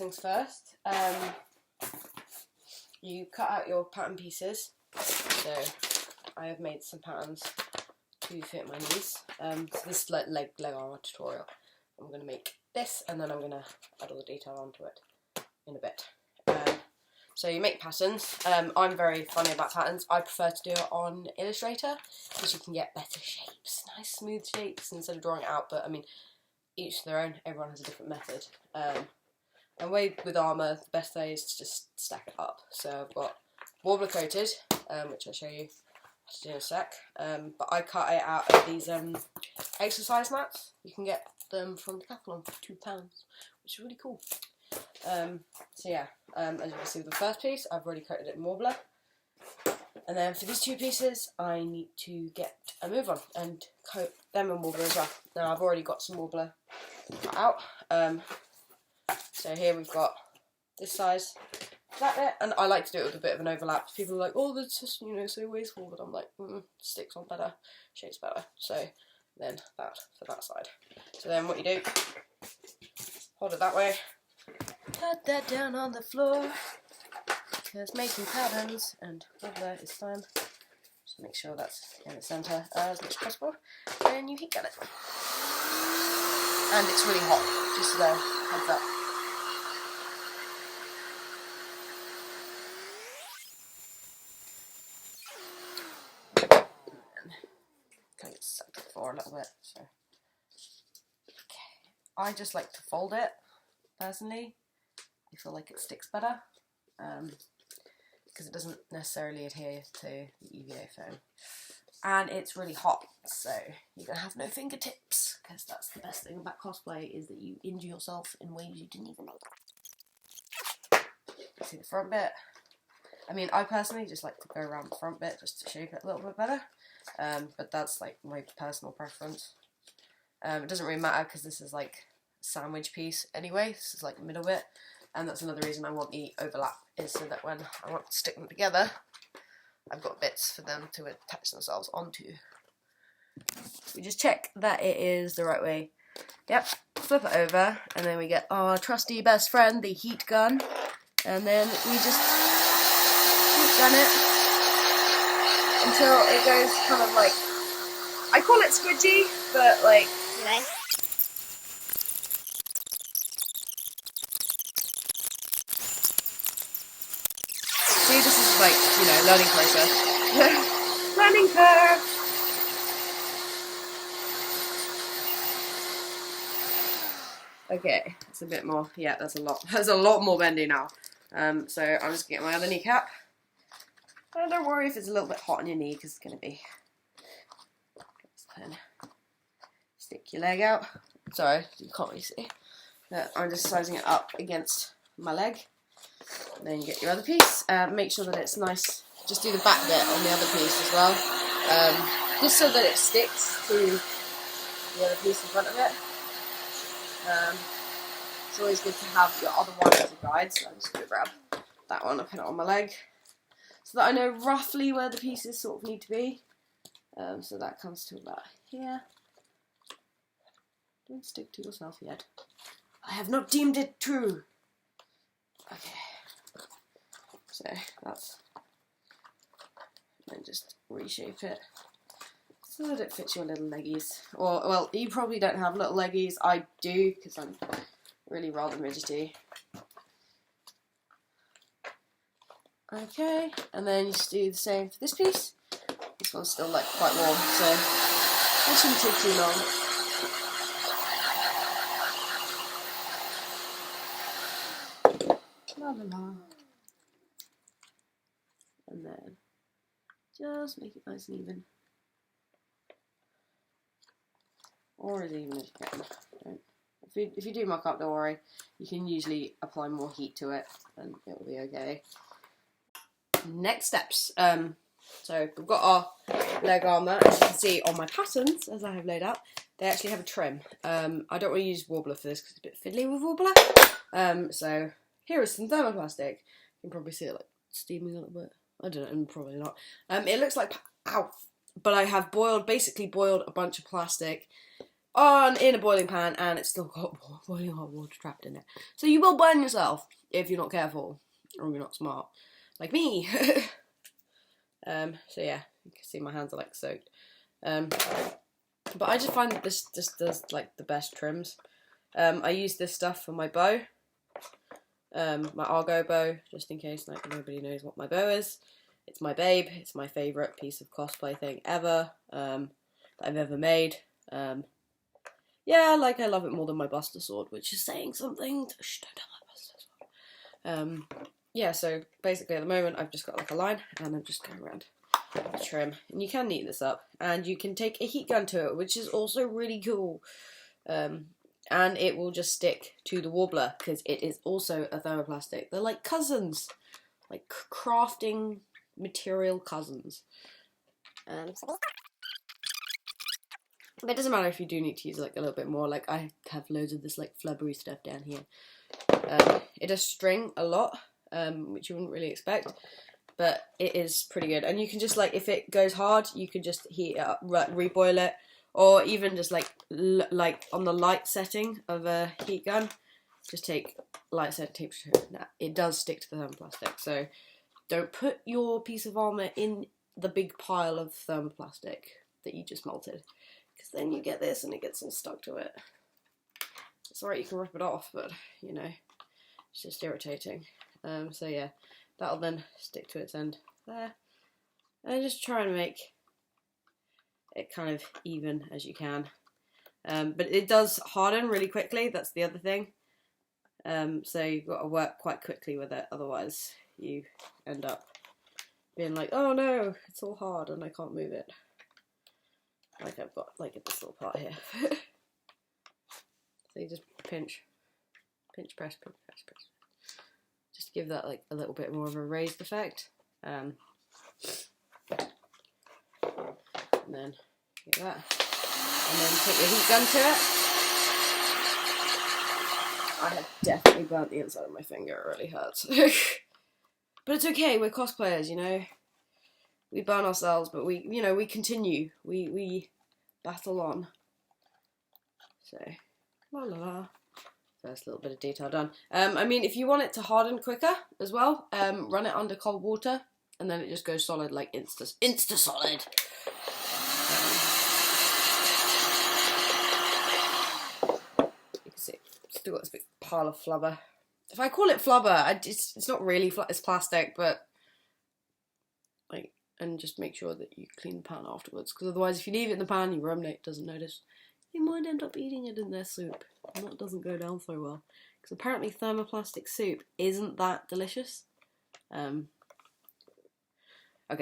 things first, you cut out your pattern pieces. So I have made some patterns to fit my knees. So this is like leg armour tutorial. I'm going to make this and then I'm going to add all the detail onto it in a bit. So you make patterns. I'm very funny about patterns. I prefer to do it on Illustrator because you can get better shapes, nice smooth shapes instead of drawing it out. But I mean, each their own. Everyone has a different method. And with armour, the best way is to just stack it up. So I've got warbler coated, which I'll show you how to do in a sec. But I cut it out of these exercise mats. You can get them from Decathlon for £2, which is really cool. So yeah, as you can see with the first piece, I've already coated it in warbler. And then for these two pieces, I need to get a move on and coat them in warbler as well. Now I've already got some warbler cut out. So here we've got this size, that bit, and I like to do it with a bit of an overlap. People are like, oh, that's just, so wasteful, but I'm like, sticks on better, shapes better. So then that for that side. So then what you do, hold it that way, put that down on the floor, because making patterns and warbler is fun. Just make sure that's in the centre as much as possible, and you heat gun it. And it's really hot, just so heads up. Kind of suck it forward a little bit. So, okay. I just like to fold it personally. I feel like it sticks better because it doesn't necessarily adhere to the EVA foam, and it's really hot, so you're gonna have no fingertips because that's the best thing about cosplay is that you injure yourself in ways you didn't even know. See the front bit? I mean, I personally just like to go around the front bit just to shape it a little bit better. But that's like my personal preference. It doesn't really matter because this is like a sandwich piece anyway. This is like the middle bit, and that's another reason I want the overlap, is so that when I want to stick them together, I've got bits for them to attach themselves onto. We just check that it is the right way. Yep, flip it over, and then we get our trusty best friend, the heat gun, and then we just heat gun it until it goes kind of like, I call it squidgy, but like, see, this is like, learning process. Learning curve! Okay, it's a bit more, yeah, there's a lot more bendy now. So I'm just getting my other kneecap. And don't worry if it's a little bit hot on your knee, because it's going to be. Stick your leg out. Sorry, you can't really see. But I'm just sizing it up against my leg. And then you get your other piece. Make sure that it's nice. Just do the back bit on the other piece as well. Just so that it sticks to the other piece in front of it. It's always good to have your other one as a guide. So I'm just going to grab that one and put it on my leg, so that I know roughly where the pieces sort of need to be. So that comes to about here. Don't stick to yourself yet. I have not deemed it true. Okay. So that's... And just reshape it so that it fits your little leggies. Or, well, you probably don't have little leggies. I do, because I'm really rather midgety. Okay, and then you just do the same for this piece. This one's still like quite warm, so that shouldn't take too long. La la la. And then just make it nice and even. Or as even as you can. If you do muck up, don't worry. You can usually apply more heat to it and it will be okay. Next steps. So we've got our leg armour. As you can see on my patterns, as I have laid out, they actually have a trim. I don't want to use warbler for this because it's a bit fiddly with warbler. So here is some thermoplastic. You can probably see it like steaming a little bit. I don't know, probably not. It looks like, ow, but I have basically boiled a bunch of plastic on in a boiling pan, and it's still got boiling hot water trapped in it. So you will burn yourself if you're not careful or you're not smart, like me. So yeah, you can see my hands are like soaked. But I just find that this just does like the best trims. I use this stuff for my bow, my Argo bow, just in case like nobody knows what my bow is. It's my babe. It's my favourite piece of cosplay thing ever that I've ever made. Yeah, like I love it more than my Buster sword, which is saying something. Shh, don't tell my Buster sword. Yeah, so basically at the moment I've just got like a line and I'm just going around the trim. And you can neat this up and you can take a heat gun to it, which is also really cool. And it will just stick to the warbler because it is also a thermoplastic. They're like cousins, like crafting material cousins. But it doesn't matter if you do need to use like a little bit more. Like I have loads of this like flubbery stuff down here. It does string a lot, which you wouldn't really expect, but it is pretty good. And you can just like, if it goes hard, you can just heat it up, reboil it, or even just like on the light setting of a heat gun, just take light set temperature. Nah, it does stick to the thermoplastic, so don't put your piece of armour in the big pile of thermoplastic that you just melted, because then you get this and it gets all stuck to it. It's alright, you can rip it off, but you know, it's just irritating. So yeah, that'll then stick to its end there. And just try and make it kind of even as you can. But it does harden really quickly, that's the other thing. So you've got to work quite quickly with it, otherwise you end up being like, oh no, it's all hard and I can't move it. Like I've got like this little part here. So you just pinch, press. Just to give that like a little bit more of a raised effect. And then get that. And then take your heat gun to it. I have definitely burnt the inside of my finger, it really hurts. But it's okay, we're cosplayers, you know. We burn ourselves, but we, you know, we continue. We battle on. So, la la la. First little bit of detail done. I mean, if you want it to harden quicker as well, run it under cold water, and then it just goes solid, like insta solid. You can see, still got this big pile of flubber. If I call it flubber, it's not really it's plastic, but like, and just make sure that you clean the pan afterwards, because otherwise, if you leave it in the pan, your roommate doesn't notice. You might end up eating it in their soup, and that doesn't go down so well. Because apparently thermoplastic soup isn't that delicious. Okay,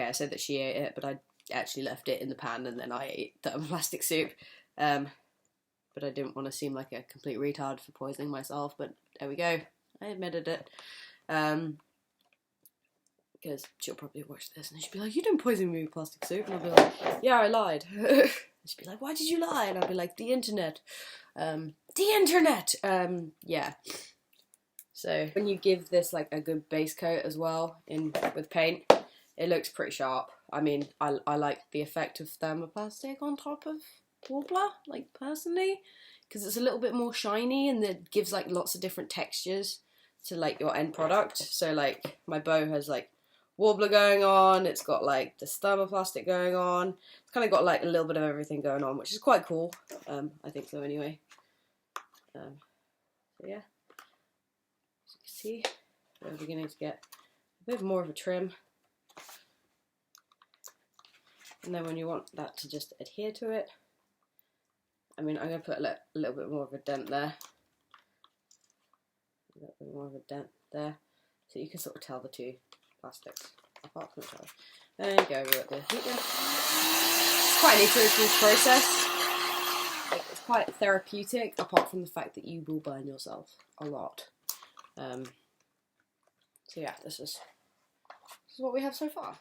I said that she ate it, but I actually left it in the pan and then I ate thermoplastic soup. But I didn't want to seem like a complete retard for poisoning myself, but there we go. I admitted it. Because she'll probably watch this and she'll be like, you didn't poison me with plastic soup. And I'll be like, yeah, I lied. She'd be like, why did you lie? And I'd be like, the internet. The internet! Yeah. So when you give this like a good base coat as well with paint, it looks pretty sharp. I mean, I like the effect of thermoplastic on top of Warbler, like personally, because it's a little bit more shiny and it gives like lots of different textures to like your end product. So like my bow has like Warbler going on, it's got like this thermoplastic going on, it's kind of got like a little bit of everything going on, which is quite cool. I think so anyway. So yeah, as you can see, we're beginning to get a bit more of a trim, and then when you want that to just adhere to it, I mean, I'm going to put a little bit more of a dent there, a little bit more of a dent there, so you can sort of tell the two plastics apart from each other. There you go, we're at the heat gun. It's quite an iterative process. Like, it's quite therapeutic, apart from the fact that you will burn yourself a lot. So yeah, this is what we have so far.